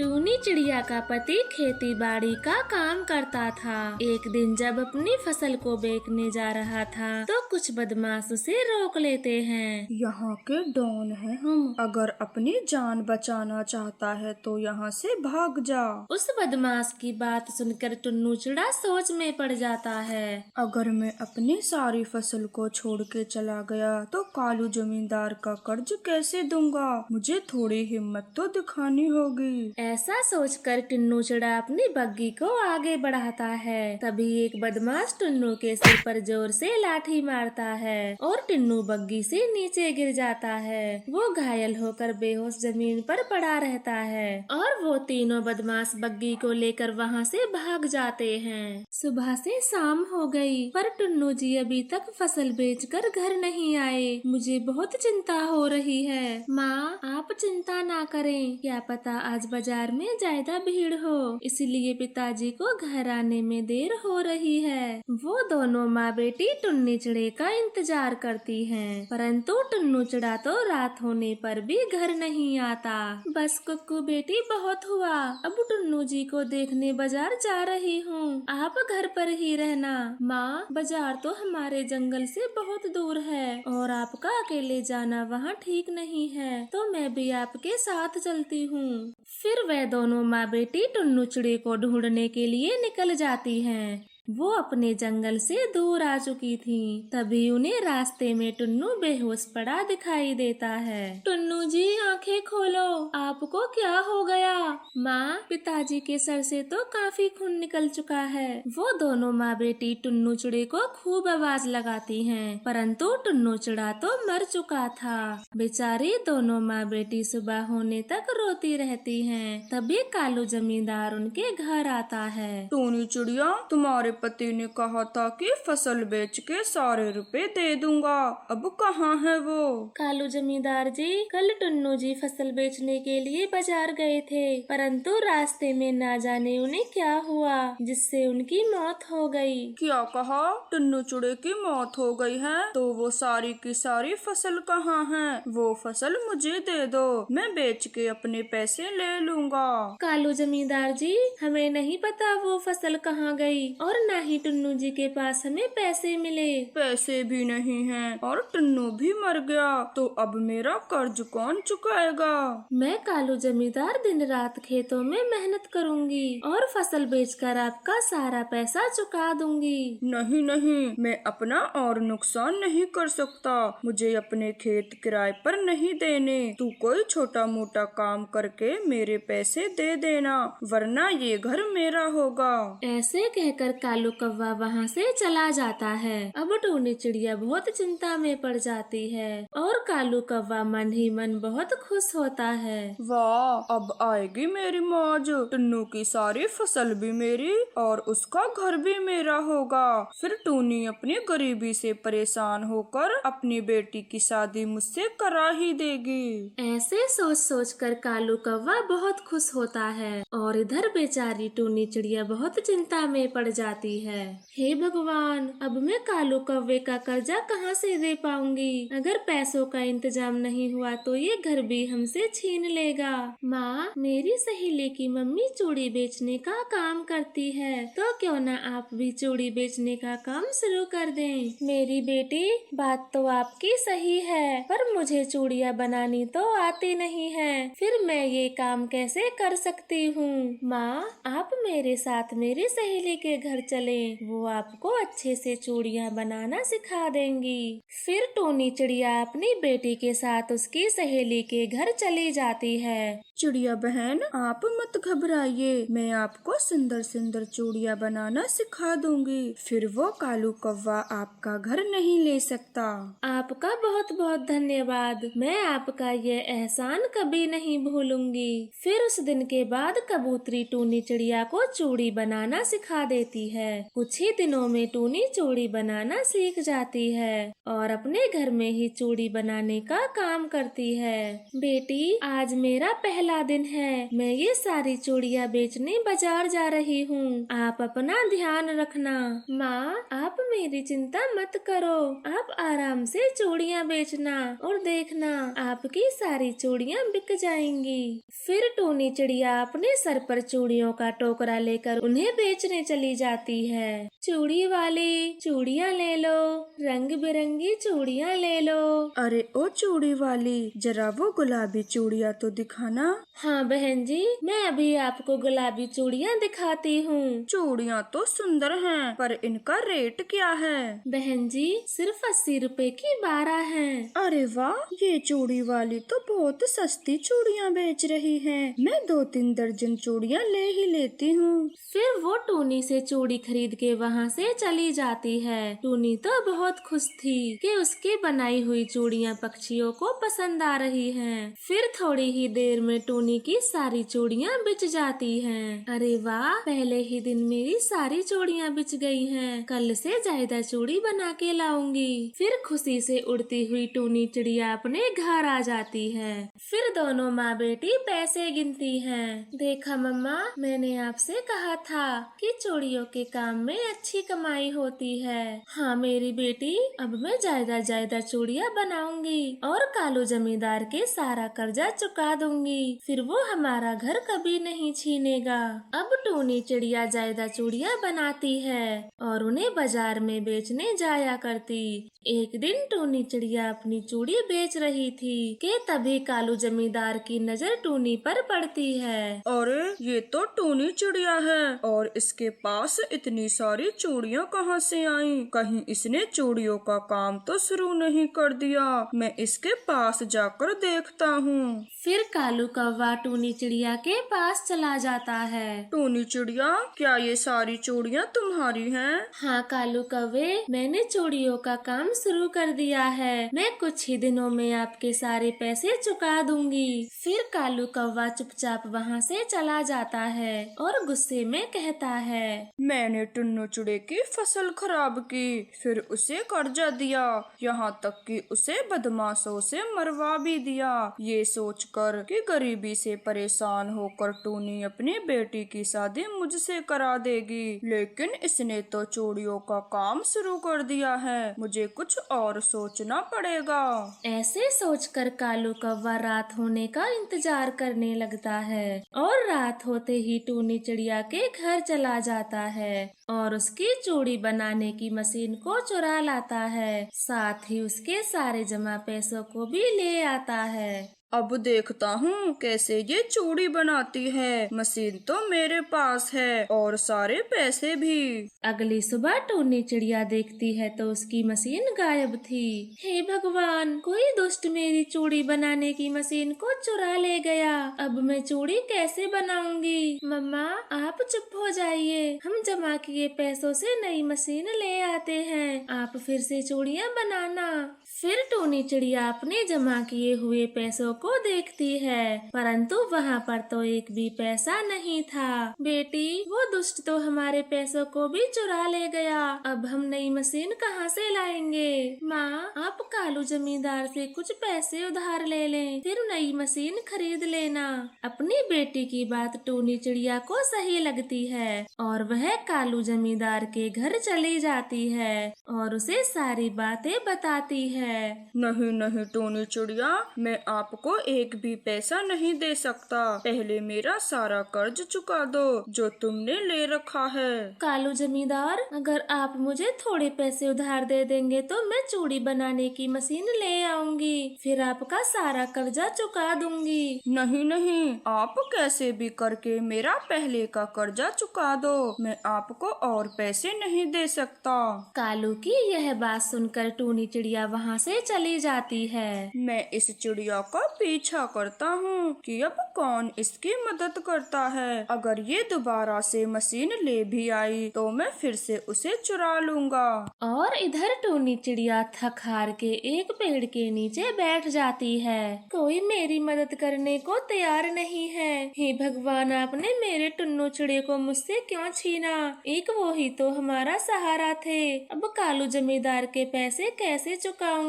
टूनी चिड़िया का पति खेती बाड़ी का काम करता था। एक दिन जब अपनी फसल को बेचने जा रहा था तो कुछ बदमाश उसे रोक लेते हैं। यहाँ के डॉन हैं हम, अगर अपनी जान बचाना चाहता है तो यहाँ से भाग जा। उस बदमाश की बात सुनकर टुन्नू चिड़ा सोच में पड़ जाता है। अगर मैं अपनी सारी फसल को छोड़ के चला गया तो कालू जमींदार का कर्ज कैसे दूंगा? मुझे थोड़ी हिम्मत तो दिखानी होगी। ऐसा सोचकर टुन्नू चिड़ा अपनी बग्गी को आगे बढ़ाता है। तभी एक बदमाश टुन्नू के सिर पर जोर से लाठी मारता है और टुन्नू बग्गी से नीचे गिर जाता है। वो घायल होकर बेहोश जमीन पर पड़ा रहता है और वो तीनों बदमाश बग्गी को लेकर वहाँ से भाग जाते हैं। सुबह से शाम हो गई पर टुन्नू जी अभी तक फसल बेचकर घर नहीं आए। मुझे बहुत चिंता हो रही है। माँ, आप चिंता ना करें, क्या पता आज बाजार में ज्यादा भीड़ हो, इसलिए पिताजी को घर आने में देर हो रही है। वो दोनों माँ बेटी टुन्नी चिड़े का इंतजार करती हैं, परंतु टुन्नू चिड़ा तो रात होने पर भी घर नहीं आता। बस कुक्कू बेटी बहुत हुआ, अब टुन्नू जी को देखने बाजार जा रही हूँ, आप घर पर ही रहना। माँ, बाजार तो हमारे जंगल से बहुत दूर है और आपका अकेले जाना वहाँ ठीक नहीं है, तो मैं भी आपके साथ चलती हूँ। फिर वह दोनों माँ बेटी टुन्नू चिड़े को ढूंढने के लिए निकल जाती हैं। वो अपने जंगल से दूर आ चुकी थीं। तभी उन्हें रास्ते में टुन्नू बेहोश पड़ा दिखाई देता है। टुन्नू जी, आंखें खोलो, आपको क्या हो गया? माँ, पिताजी के सर से तो काफी खून निकल चुका है। वो दोनों माँ बेटी टुन्नू चिड़े को खूब आवाज लगाती हैं, परंतु टुन्नू चिड़ा तो मर चुका था। बेचारी दोनों माँ बेटी सुबह होने तक रोती रहती हैं। तभी कालू जमींदार उनके घर आता है। टूनी चिड़िया, तुम्हारे पति ने कहा था कि फसल बेच के सारे रुपए दे दूंगा, अब कहाँ है वो? कालू जमींदार जी, कल टुन्नू जी फसल बेचने के लिए बाजार गए थे, परंतु रास्ते में ना जाने उन्हें क्या हुआ जिससे उनकी मौत हो गई। क्या कहा? टुन्नू चिड़े की मौत हो गई है? तो वो सारी की सारी फसल कहाँ है? वो फसल मुझे दे दो, मैं बेच के अपने पैसे ले लूंगा। कालू जमींदार जी, हमें नहीं पता वो फसल कहाँ गई और न ही टुन्नू जी के पास हमें पैसे मिले। पैसे भी नहीं हैं और टुन्नू भी मर गया, तो अब मेरा कर्ज कौन चुकाएगा? मैं कालू जमींदार दिन रात खेतों में मेहनत करूंगी और फसल बेचकर आपका सारा पैसा चुका दूंगी। नहीं नहीं, मैं अपना और नुकसान नहीं कर सकता, मुझे अपने खेत किराए पर नहीं देने। तू कोई छोटा मोटा काम करके मेरे पैसे दे देना, वरना ये घर मेरा होगा। ऐसे कहकर कालू कौवा वहाँ से चला जाता है। अब टूनी चिड़िया बहुत चिंता में पड़ जाती है और कालू कौवा मन ही मन बहुत खुश होता है। वाह, अब आएगी मेरी मौज, टुन्नू की सारी फसल भी मेरी और उसका घर भी मेरा होगा। फिर टूनी अपनी गरीबी से परेशान होकर अपनी बेटी की शादी मुझसे करा ही देगी। ऐसे सोच सोच कर कालू कौवा बहुत खुश होता है और इधर बेचारी टूनी चिड़िया बहुत चिंता में पड़ जाती है। हे भगवान, अब मैं कालू कौवे का कर्जा कहाँ से दे पाऊंगी? अगर पैसों का इंतजाम नहीं हुआ तो ये घर भी हमसे छीन लेगा। माँ, मेरी सहेली की मम्मी चूड़ी बेचने का काम करती है, तो क्यों न आप भी चूड़ी बेचने का काम शुरू कर दें। मेरी बेटी, बात तो आपकी सही है, पर मुझे चूड़ियाँ बनानी तो आती नहीं है, फिर मैं ये काम कैसे कर सकती हूँ? माँ, आप मेरे साथ मेरी सहेली के घर चलें, वो आपको अच्छे से चूड़ियाँ बनाना सिखा देंगी। फिर टूनी चिड़िया अपनी बेटी के साथ उसकी सहेली के घर चली जाती है। चिड़िया बहन, आप मत घबराइए, मैं आपको सुंदर सुंदर चूड़ियाँ बनाना सिखा दूंगी, फिर वो कालू कौवा आपका घर नहीं ले सकता। आपका बहुत बहुत धन्यवाद, मैं आपका ये एहसान कभी नहीं भूलूंगी। फिर उस दिन के बाद कबूतरी टूनी चिड़िया को चूड़ी बनाना सिखा देती है। है। कुछ ही दिनों में टूनी चूड़ी बनाना सीख जाती है और अपने घर में ही चूड़ी बनाने का काम करती है। बेटी, आज मेरा पहला दिन है। मैं ये सारी चूड़ियाँ बेचने बाजार जा रही हूँ। आप अपना ध्यान रखना। माँ, आप मेरी चिंता मत करो। आप आराम से चूड़ियाँ बेचना और देखना आपकी सारी चूड़ियाँ बिक जाएंगी। फिर टूनी चिड़िया अपने सर पर चूड़ियों का टोकरा लेकर उन्हें बेचने चली जाती है। चूड़ी वाली, चूड़ियाँ ले लो, रंग बिरंगी चूड़ियाँ ले लो। अरे ओ चूड़ी वाली, जरा वो गुलाबी चूड़ियाँ तो दिखाना। हाँ बहन जी, मैं अभी आपको गुलाबी चूड़ियाँ दिखाती हूँ। चूड़ियाँ तो सुंदर हैं, पर इनका रेट क्या है? बहन जी, सिर्फ 80 रुपए की 12 हैं। अरे वाह, ये चूड़ी वाली तो बहुत सस्ती चूड़ियाँ बेच रही है। मैं 2-3 दर्जन चूड़ियाँ ले ही लेती हूँ। फिर वो टूनी से चूड़ी खरीद के वहाँ से चली जाती है। टूनी तो बहुत खुश थी कि उसकी बनाई हुई चूड़ियाँ पक्षियों को पसंद आ रही हैं। फिर थोड़ी ही देर में टूनी की सारी चूड़ियाँ बिच जाती हैं। अरे वाह, पहले ही दिन मेरी सारी चूड़ियाँ बिच गई हैं। कल से ज्यादा चूड़ी बना के लाऊंगी। फिर खुशी से उड़ती हुई टूनी चिड़िया अपने घर आ जाती है। फिर दोनों माँ बेटी पैसे गिनती हैं। देखा मम्मा, मैंने आपसे कहा था कि चूड़ियों के काम में अच्छी कमाई होती है। हाँ मेरी बेटी, अब मैं ज्यादा चूड़ियाँ बनाऊंगी और कालू जमींदार के सारा कर्जा चुका दूंगी। फिर वो हमारा घर कभी नहीं छीनेगा। अब टूनी चिड़िया ज्यादा चूड़ियाँ बनाती है और उन्हें बाजार में बेचने जाया करती। एक दिन टूनी चिड़िया अपनी चूड़ी बेच रही थी कि तभी कालू जमींदार की नजर टूनी पर पड़ती है। अरे ये तो टूनी चिड़िया है और इसके पास इतनी सारी चूड़ियाँ कहाँ से आईं? कहीं इसने चूड़ियों का काम तो शुरू नहीं कर दिया। मैं इसके पास जाकर देखता हूँ। फिर कालू कौवा टूनी चिड़िया के पास चला जाता है। टूनी चिड़िया, क्या ये सारी चूड़ियाँ तुम्हारी हैं? हाँ कालू कौवे, मैंने चूड़ियों का काम शुरू कर दिया है। मैं कुछ ही दिनों में आपके सारे पैसे चुका दूंगी। फिर कालू कौवा चुपचाप वहाँ से चला जाता है और गुस्से में कहता है, मैंने टुन्नू चिड़े की फसल खराब की, फिर उसे कर्जा दिया, यहाँ तक कि उसे बदमाशों से मरवा भी दिया। ये सोचकर कि गरीबी से परेशान होकर टूनी अपनी बेटी की शादी मुझसे करा देगी, लेकिन इसने तो चूड़ियों का काम शुरू कर दिया है। मुझे कुछ और सोचना पड़ेगा। ऐसे सोचकर कालू कौवा रात होने का इंतजार करने लगता है और रात होते ही टूनी चिड़िया के घर चला जाता है और उसकी चूड़ी बनाने की मशीन को चुरा लाता है। साथ ही उसके सारे जमा पैसों को भी ले आता है। अब देखता हूँ कैसे ये चूड़ी बनाती है। मशीन तो मेरे पास है और सारे पैसे भी। अगली सुबह टूनी चिड़िया देखती है तो उसकी मशीन गायब थी। हे भगवान, कोई दुष्ट मेरी चूड़ी बनाने की मशीन को चुरा ले गया। अब मैं चूड़ी कैसे बनाऊंगी? मम्मा, आप चुप हो जाइए। हम जमा किए पैसों से नई मशीन ले आते हैं। आप फिर से चूड़ियाँ बनाना। फिर टूनी चिड़िया अपने जमा किए हुए पैसों को देखती है, परंतु वहाँ पर तो एक भी पैसा नहीं था। बेटी, वो दुष्ट तो हमारे पैसों को भी चुरा ले गया। अब हम नई मशीन कहाँ से लाएंगे? माँ, आप कालू जमींदार से कुछ पैसे उधार ले लें, फिर नई मशीन खरीद लेना। अपनी बेटी की बात टूनी चिड़िया को सही लगती है और वह कालू जमींदार के घर चली जाती है और उसे सारी बातें बताती है। नहीं नहीं टूनी चिड़िया, मैं आपको एक भी पैसा नहीं दे सकता। पहले मेरा सारा कर्ज चुका दो जो तुमने ले रखा है। कालू जमींदार, अगर आप मुझे थोड़े पैसे उधार दे देंगे तो मैं चूड़ी बनाने की मशीन ले आऊंगी, फिर आपका सारा कर्जा चुका दूंगी। नहीं नहीं, आप कैसे भी करके मेरा पहले का कर्जा चुका दो। मैं आपको और पैसे नहीं दे सकता। कालू की यह बात सुनकर टूनी चिड़िया वहाँ वहाँ से चली जाती है। मैं इस चिड़िया का पीछा करता हूँ कि अब कौन इसकी मदद करता है। अगर ये दोबारा से मशीन ले भी आई तो मैं फिर से उसे चुरा लूंगा। और इधर टूनी चिड़िया थक हार के एक पेड़ के नीचे बैठ जाती है। कोई मेरी मदद करने को तैयार नहीं है। हे भगवान, आपने मेरे टुन्नू चिड़िया को मुझसे क्यों छीना? एक वो ही तो हमारा सहारा थे। अब कालू जमींदार के पैसे कैसे चुकाऊंगी?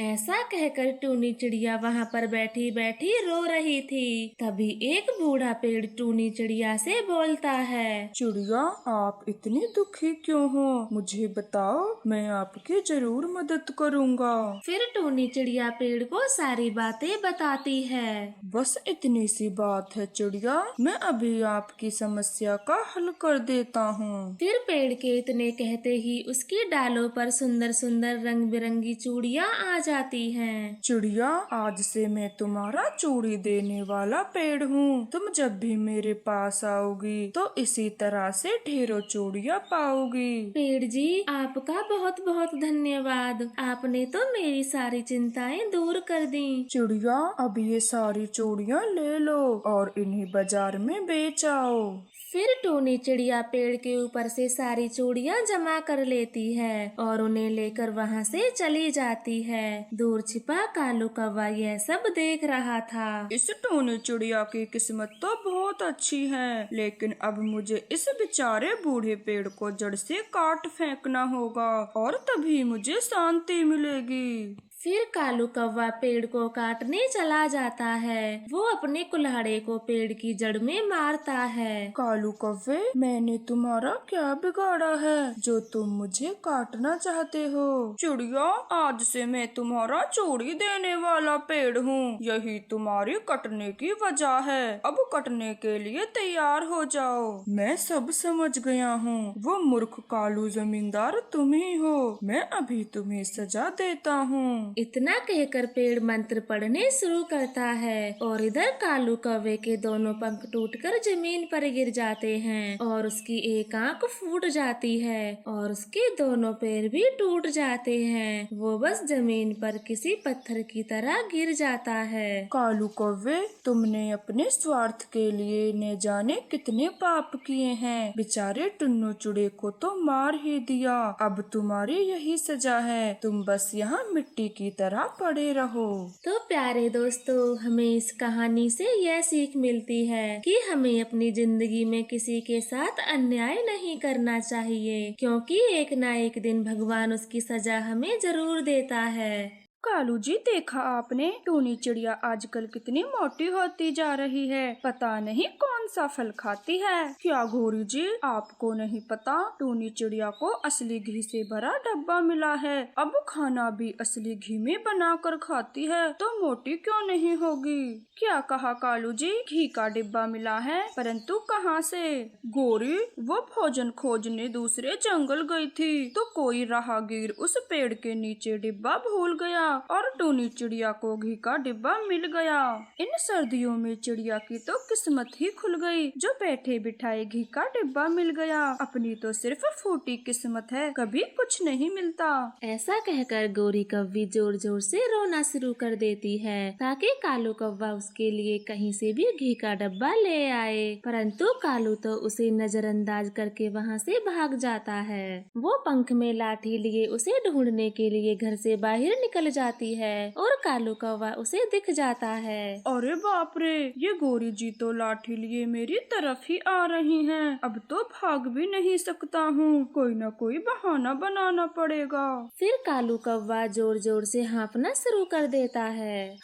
ऐसा कहकर टूनी चिड़िया वहाँ पर बैठी बैठी रो रही थी। तभी एक बूढ़ा पेड़ टूनी चिड़िया से बोलता है, चिड़िया, आप इतनी दुखी क्यों हो? मुझे बताओ, मैं आपकी जरूर मदद करूँगा। फिर टूनी चिड़िया पेड़ को सारी बातें बताती है। बस इतनी सी बात है चिड़िया, मैं अभी आपकी समस्या का हल कर देता हूँ। फिर पेड़ के इतने कहते ही उसकी डालों पर सुंदर सुंदर रंग बिरंगी चूड़ियाँ आ जाती हैं। चिड़िया, आज से मैं तुम्हारा चूड़ी देने वाला पेड़ हूँ। तुम जब भी मेरे पास आओगी तो इसी तरह से ढेरों चूड़ियाँ पाओगी। पेड़ जी, आपका बहुत बहुत धन्यवाद। आपने तो मेरी सारी चिंताएं दूर कर दी। चिड़िया, अब ये सारी चूड़ियाँ ले लो और इन्हें बाजार में बेच आओ। फिर टूनी चिड़िया पेड़ के ऊपर से सारी चूड़ियाँ जमा कर लेती है और उन्हें लेकर वहाँ से चली जाती है। दूर छिपा कालू कौवा यह सब देख रहा था। इस टूनी चिड़िया की किस्मत तो बहुत अच्छी है, लेकिन अब मुझे इस बेचारे बूढ़े पेड़ को जड़ से काट फेंकना होगा और तभी मुझे शांति मिलेगी। फिर कालू कौवा पेड़ को काटने चला जाता है। वो अपने कुल्हाड़े को पेड़ की जड़ में मारता है। कालू कौवे, मैंने तुम्हारा क्या बिगाड़ा है जो तुम मुझे काटना चाहते हो? चिड़िया, आज से मैं तुम्हारा चूड़ी देने वाला पेड़ हूँ। यही तुम्हारी कटने की वजह है। अब कटने के लिए तैयार हो जाओ। मैं सब समझ गया हूँ। वो मूर्ख कालू जमींदार तुम ही हो। मैं अभी तुम्हें सजा देता हूँ। इतना कहकर पेड़ मंत्र पढ़ने शुरू करता है और इधर कालू कौवे के दोनों पंख टूटकर जमीन पर गिर जाते हैं और उसकी एक आंख फूट जाती है और उसके दोनों पैर भी टूट जाते हैं। वो बस जमीन पर किसी पत्थर की तरह गिर जाता है। कालू कौवे, तुमने अपने स्वार्थ के लिए न जाने कितने पाप किए हैं। बेचारे टुन्नू चिड़े को तो मार ही दिया। अब तुम्हारी यही सजा है। तुम बस यहाँ मिट्टी की तरह पड़े रहो। तो प्यारे दोस्तों, हमें इस कहानी से यह सीख मिलती है कि हमें अपनी जिंदगी में किसी के साथ अन्याय नहीं करना चाहिए, क्योंकि एक ना एक दिन भगवान उसकी सजा हमें जरूर देता है। कालू जी, देखा आपने, टूनी चिड़िया आजकल कितनी मोटी होती जा रही है। पता नहीं कौन सा फल खाती है। क्या घोरी जी, आपको नहीं पता, टूनी चिड़िया को असली घी से भरा डब्बा मिला है। अब खाना भी असली घी में बनाकर खाती है, तो मोटी क्यों नहीं होगी? क्या कहा कालू जी? घी का डिब्बा मिला है, परंतु कहाँ से? गोरी, वो भोजन खोजने दूसरे जंगल गई थी, तो कोई राहगीर उस पेड़ के नीचे डिब्बा भूल गया और टूनी चिड़िया को घी का डिब्बा मिल गया। इन सर्दियों में चिड़िया की तो किस्मत ही खुल गई, जो बैठे बिठाए घी का डिब्बा मिल गया। अपनी तो सिर्फ फूटी किस्मत है, कभी कुछ नहीं मिलता। ऐसा कहकर गोरी कौवी जोर जोर से रोना शुरू कर देती है ताकि कालू कौवा उसके लिए कहीं से भी घी का डब्बा ले आए, परंतु कालू तो उसे नजरअंदाज करके वहाँ से भाग जाता है। वो पंख में लाठी लिए उसे ढूंढने के लिए घर से बाहर निकल जाती है और कालू कौवा उसे दिख जाता है। अरे बाप रे, ये गोरी जी तो लाठी लिए मेरी तरफ ही आ रही हैं। अब तो भाग भी नहीं सकता हूँ, कोई न कोई बहाना बनाना पड़ेगा। फिर कालू कौवा जोर जोर से हाँफना शुरू कर देता है।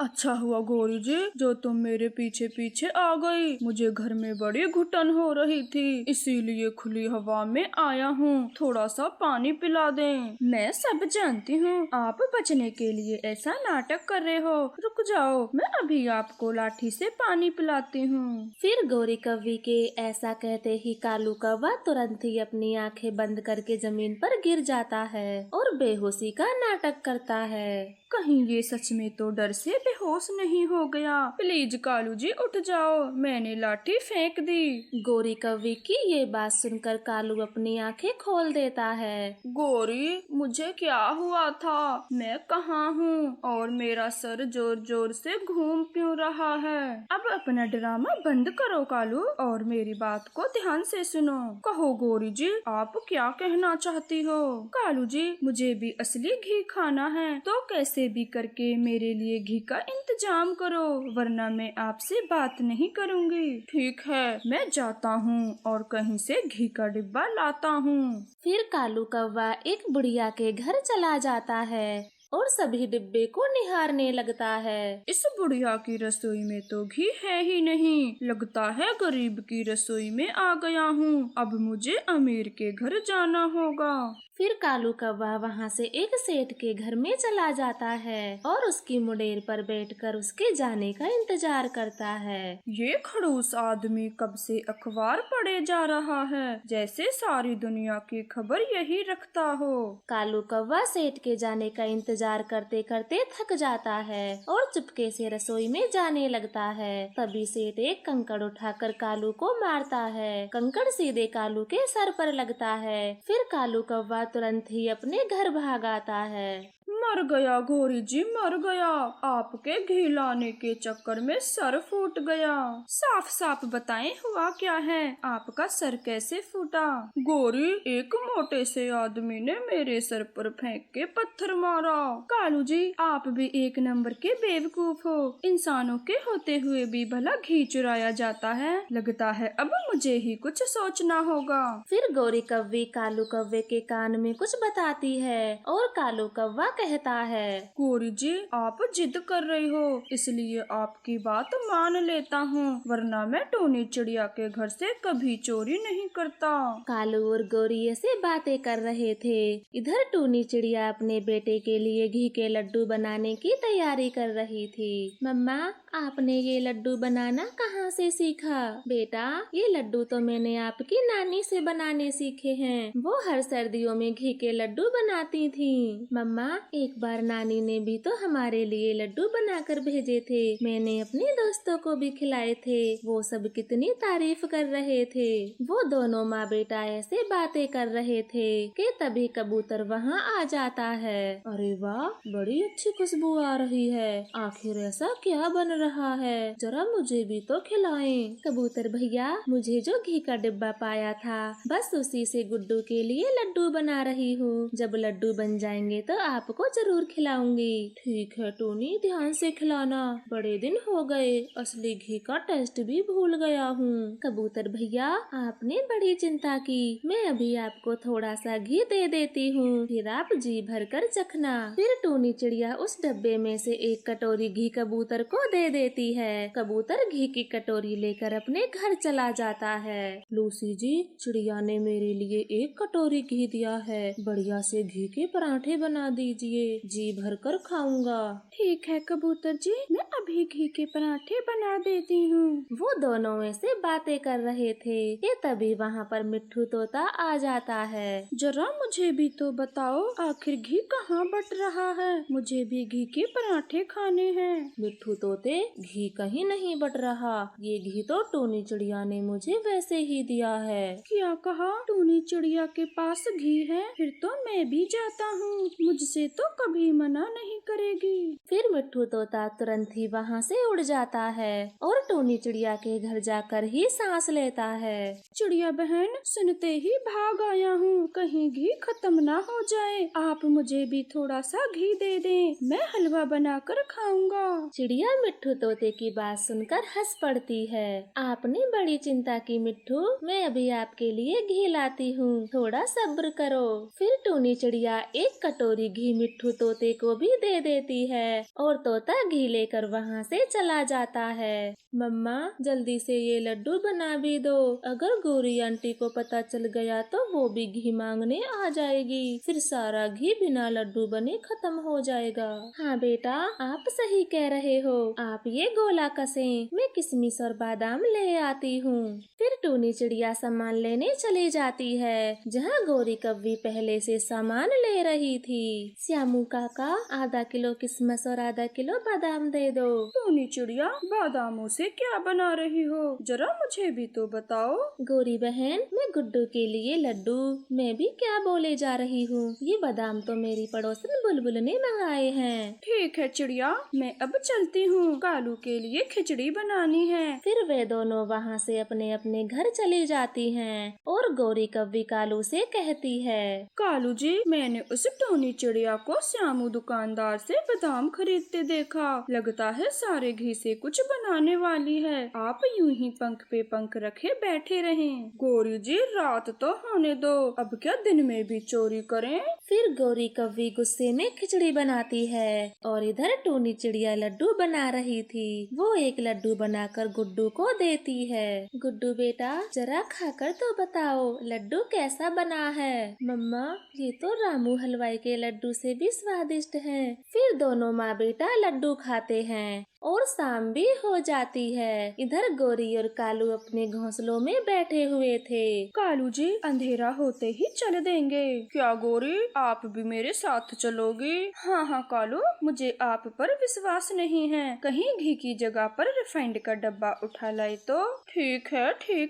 अच्छा हुआ गोरी जी जो तुम मेरे पीछे पीछे आ गई। मुझे घर में बड़ी घुटन हो रही थी, इसीलिए खुली हवा में आया हूँ। थोड़ा सा पानी पिला दें। मैं सब जानती हूँ, आप बचने के लिए ऐसा नाटक कर रहे हो। रुक जाओ, मैं अभी आपको लाठी से पानी पिलाती हूँ। फिर गोरी कौवी के ऐसा कहते ही कालू कौवा तुरंत ही अपनी आंखें बंद करके जमीन पर गिर जाता है और बेहोशी का नाटक करता है। कहीं ये सच में तो डर से बेहोश नहीं हो गया। प्लीज कालू जी उठ जाओ, मैंने लाठी फेंक दी। गोरी कौवे की ये बात सुनकर कालू अपनी आंखें खोल देता है। गोरी, मुझे क्या हुआ था? मैं कहाँ हूँ और मेरा सर जोर जोर से घूम क्यों रहा है? अब अपना ड्रामा बंद करो कालू और मेरी बात को ध्यान से सुनो। कहो गोरी जी, आप क्या कहना चाहती हो? कालू जी, मुझे भी असली घी खाना है, तो कैसे भी करके मेरे लिए घी का इंतजाम करो, वरना मैं आपसे बात नहीं करूँगी। ठीक है, मैं जाता हूँ और कहीं से घी का डिब्बा लाता हूँ। फिर कालू कौवा एक बुढ़िया के घर चला जाता है और सभी डिब्बे को निहारने लगता है। इस बुढ़िया की रसोई में तो घी है ही नहीं, लगता है गरीब की रसोई में आ गया हूँ। अब मुझे अमीर के घर जाना होगा। फिर कालू कौवा वहाँ से एक सेठ के घर में चला जाता है और उसकी मुडेर पर बैठकर उसके जाने का इंतजार करता है। ये खड़ूस आदमी कब से अखबार पढ़े जा रहा है, जैसे सारी दुनिया की खबर यही रखता हो। कालू कौवा सेठ के जाने का इंतजार करते करते थक जाता है और चुपके से रसोई में जाने लगता है। तभी सेठ एक कंकड़ उठाकर कालू को मारता है। कंकड़ सीधे कालू के सर पर लगता है। फिर कालू कौवा तुरंत ही अपने घर भाग आता है। मर गया गोरी जी, मर गया। आपके घी लाने के चक्कर में सर फूट गया। साफ साफ बताएं हुआ क्या है, आपका सर कैसे फूटा? गोरी, एक मोटे से आदमी ने मेरे सर पर फेंक के पत्थर मारा। कालू जी, आप भी एक नंबर के बेवकूफ हो। इंसानों के होते हुए भी भला घी चुराया जाता है। लगता है अब मुझे ही कुछ सोचना होगा। फिर गोरी कौवी कालू कौवे के कान में कुछ बताती है और कालू कौवा कहता है, गोरी जी, आप जिद कर रही हो, इसलिए आपकी बात मान लेता हूँ, वरना मैं टोनी चिड़िया के घर से कभी चोरी नहीं करता। कालू और गोरी ऐसे बातें कर रहे थे। इधर टूनी चिड़िया अपने बेटे के लिए घी के लड्डू बनाने की तैयारी कर रही थी। मम्मा, आपने ये लड्डू बनाना कहाँ से सीखा? बेटा, ये लड्डू तो मैंने आपकी नानी से बनाने सीखे हैं। वो हर सर्दियों में घी के लड्डू बनाती थी। मम्मा, एक बार नानी ने भी तो हमारे लिए लड्डू बनाकर भेजे थे। मैंने अपने दोस्तों को भी खिलाए थे। वो सब कितनी तारीफ कर रहे थे। वो दोनों माँ बेटा ऐसे बातें कर रहे थे कि तभी कबूतर वहाँ आ जाता है। अरे वाह, बड़ी अच्छी खुशबू आ रही है। आखिर ऐसा क्या बन रहा है? जरा मुझे भी तो खिलाएं। कबूतर भैया, मुझे जो घी का डिब्बा पाया था, बस उसी से गुड्डू के लिए लड्डू बना रही हूँ। जब लड्डू बन जाएंगे तो आपको जरूर खिलाऊंगी। ठीक है टोनी, ध्यान से खिलाना। बड़े दिन हो गए, असली घी का टेस्ट भी भूल गया हूँ। कबूतर भैया, आपने बड़ी चिंता की। मैं अभी आपको थोड़ा सा घी दे देती हूँ, फिर आप जी भर कर चखना। फिर टोनी चिड़िया उस डब्बे में से एक कटोरी घी कबूतर को दे देती है। कबूतर घी की कटोरी लेकर अपने घर चला जाता है। लूसी जी, चिड़िया ने मेरे लिए एक कटोरी घी दिया है। बढ़िया से घी के पराठे बना दीजिए, जी भर कर खाऊंगा। ठीक है कबूतर जी, मैं अभी घी के पराठे बना देती हूँ। वो दोनों ऐसे बातें कर रहे थे कि तभी वहाँ पर मिट्ठू तोता आ जाता है। जरा मुझे भी तो बताओ, आखिर घी कहाँ बट रहा है? मुझे भी घी के पराठे खाने हैं। मिट्ठू तोते, घी कहीं नहीं बट रहा। ये घी तो टोनी चिड़िया ने मुझे वैसे ही दिया है। क्या कहा? टोनी चिड़िया के पास घी है? फिर तो मैं भी जाता हूँ, मुझसे तो कभी मना नहीं करेगी। फिर मिट्ठू तोता तुरंत ही वहाँ से उड़ जाता है और टोनी चिड़िया के घर जाकर ही सांस लेता है। चिड़िया बहन, सुनते ही भाग आया हूँ, कहीं घी खत्म ना हो जाए। आप मुझे भी थोड़ा सा घी दे दें, मैं हलवा बनाकर खाऊंगा। चिड़िया मिट्ठू तोते की बात सुनकर हंस पड़ती है। आपने बड़ी चिंता की मिट्ठू, मैं अभी आपके लिए घी लाती हूँ, थोड़ा सब्र करो। फिर टोनी चिड़िया एक कटोरी घी मिट्ठू तोते को भी दे देती है और तोता घी लेकर वहाँ से चला जाता है। मम्मा, जल्दी से ये लड्डू बना भी दो। अगर गौरी आंटी को पता चल गया तो वो भी घी मांगने आ जाएगी, फिर सारा घी बिना लड्डू बने खत्म हो जाएगा। हाँ बेटा, आप सही कह रहे हो। आप ये गोला कसें, मैं किशमिश और बादाम ले आती हूँ। फिर टूनी चिड़िया सामान लेने चली जाती है, जहाँ गौरी कव्वी पहले से सामान ले रही थी। श्यामू काका, आधा किलो किशमिश और आधा किलो बादाम दे दो। टूनी चिड़िया, बादामों से क्या बना रही हो, जरा मुझे भी तो बताओ। गौरी बहन, मैं गुड्डू के लिए लड्डू। मैं भी क्या बोले जा रही हूँ, ये बादाम तो मेरी पड़ोसन बुलबुल ने मंगाए हैं। ठीक है चिड़िया, मैं अब चलती हूँ, कालू के लिए खिचड़ी बनानी है। फिर वे दोनों वहाँ से अपने अपने घर चली जाती हैं और गौरी कव्वी कालू से कहती है, कालू जी, मैंने उस टोनी चिड़िया को श्यामू दुकानदार से बादाम खरीदते देखा। लगता है सारे घी से कुछ बनाने वाली है। आप यूं ही पंख पे पंख रखे बैठे रहें। गौरी जी, रात तो होने दो, अब क्या दिन में भी चोरी करें। फिर गौरी कव्वी गुस्से में खिचड़ी बनाती है और इधर टूनी चिड़िया लड्डू बना रही थी। वो एक लड्डू बनाकर गुड्डू को देती है। गुड्डू बेटा, जरा खाकर तो बताओ लड्डू कैसा बना है। मम्मा, ये तो रामू हलवाई के लड्डू से भी स्वादिष्ट है। फिर दोनों माँ बेटा लड्डू खाते हैं और शाम भी हो जाती है। इधर गौरी और कालू अपने घोंसलों में बैठे हुए थे। कालू जी, अंधेरा होते ही चल देंगे। क्या गौरी, आप भी मेरे साथ चलोगी? हाँ हाँ कालू, मुझे आप पर विश्वास नहीं है। कहीं घी की जगह पर रिफाइंड का डब्बा उठा लाए तो। ठीक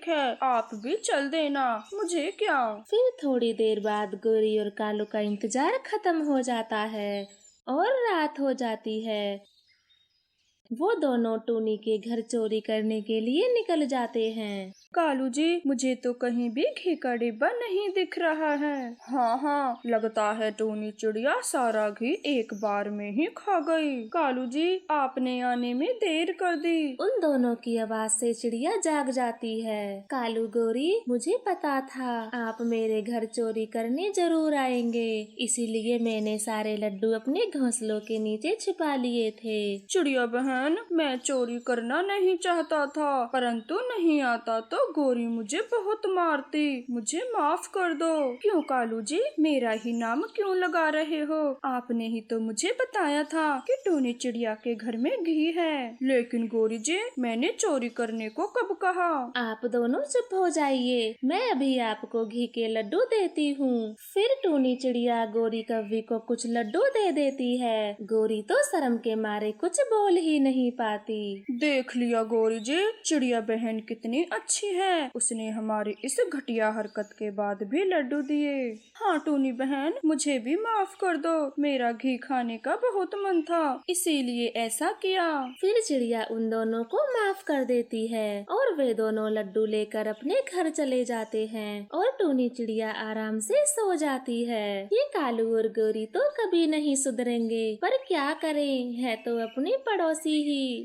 है, आप भी चल देना, मुझे क्या। फिर थोड़ी देर बाद गौरी और कालू का इंतजार खत्म हो जाता है और रात हो जाती है। वो दोनों टूनी के घर चोरी करने के लिए निकल जाते हैं। कालू जी, मुझे तो कहीं भी घी का डिब्बा नहीं दिख रहा है। हाँ, लगता है टूनी चिड़िया सारा घी एक बार में ही खा गई। कालू जी, आपने आने में देर कर दी। उन दोनों की आवाज से चिड़िया जाग जाती है। कालू, गौरी, मुझे पता था आप मेरे घर चोरी करने जरूर आएंगे, इसीलिए मैंने सारे लड्डू अपने घोंसलों के नीचे छिपा लिए थे। चिड़िया बहन, मैं चोरी करना नहीं चाहता था, परंतु नहीं आता तो गौरी मुझे बहुत मारती। मुझे माफ कर दो। क्यों कालू जी, मेरा ही नाम क्यों लगा रहे हो? आपने ही तो मुझे बताया था कि टूनी चिड़िया के घर में घी है। लेकिन गौरी जी, मैंने चोरी करने को कब कहा? आप दोनों चुप हो जाइए, मैं अभी आपको घी के लड्डू देती हूँ। फिर टूनी चिड़िया गौरी कव्वी को कुछ लड्डू दे देती है। गौरी तो शर्म के मारे कुछ बोल ही नहीं पाती। देख लिया गौरी जी, चिड़िया बहन कितनी अच्छी है। उसने हमारी इस घटिया हरकत के बाद भी लड्डू दिए। हाँ टूनी बहन, मुझे भी माफ कर दो। मेरा घी खाने का बहुत मन था, इसीलिए ऐसा किया। फिर चिड़िया उन दोनों को माफ कर देती है और वे दोनों लड्डू लेकर अपने घर चले जाते हैं और टूनी चिड़िया आराम से सो जाती है। ये कालू और गौरी तो कभी नहीं सुधरेंगे, पर क्या करें, है तो अपनी पड़ोसी ही।